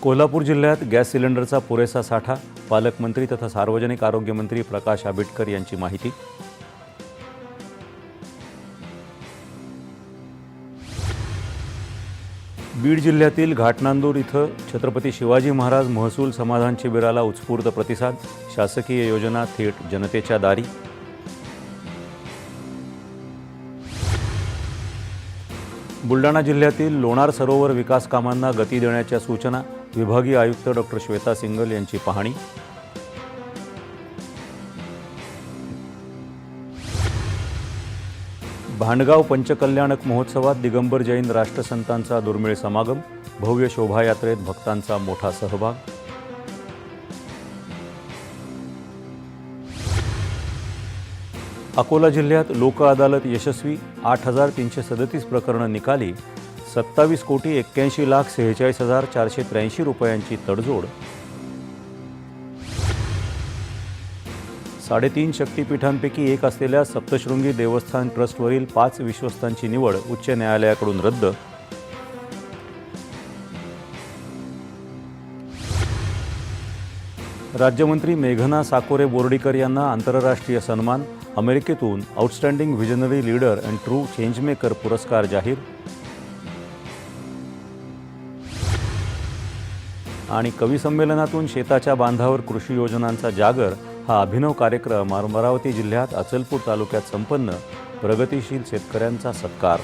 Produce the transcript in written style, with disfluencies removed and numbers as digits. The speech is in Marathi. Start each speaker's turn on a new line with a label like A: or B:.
A: कोल्हापूर जिल्ह्यात गॅस सिलेंडरचा पुरेसा साठा, पालकमंत्री तथा सार्वजनिक आरोग्य मंत्री प्रकाश आंबेडकर यांची माहिती। बीड जिल्ह्यातील घाटनांदूर इथं छत्रपती शिवाजी महाराज महसूल समाधान शिबिराला उत्स्फूर्त प्रतिसाद, शासकीय योजना थेट जनतेच्या दारी। बुलढाणा जिल्ह्यातील लोणार सरोवर विकास कामांना गती देण्याच्या सूचना, विभागीय आयुक्त डॉ. श्वेता सिंगल यांची पाहणी। भांडगाव पंचकल्याणक महोत्सवात दिगंबर जैन राष्ट्रसंतांचा दुर्मिळ समागम, भव्य शोभायात्रेत भक्तांचा मोठा सहभाग। अकोला जिल्ह्यात लोक अदालत यशस्वी, 8,337 प्रकरणं निकाली, 27,81,46,483 रुपयांची तडजोड। 3.5 शक्तिपीठांपैकी एक असलेल्या सप्तशृंगी देवस्थान ट्रस्टवरील 5 विश्वस्तांची निवड उच्च न्यायालयाकडून रद्द। राज्यमंत्री मेघना साकोरे बोर्डीकर यांना आंतरराष्ट्रीय सन्मान, अमेरिकेतून outstanding visionary leader and true changemaker पुरस्कार जाहीर। आणि कवी संमेलनातून शेताच्या बांधावर कृषी योजनांचा जागर हा अभिनव कार्यक्रम अमरावती जिल्ह्यात अचलपूर तालुक्यात संपन्न, प्रगतिशील शेतकऱ्यांचा सत्कार।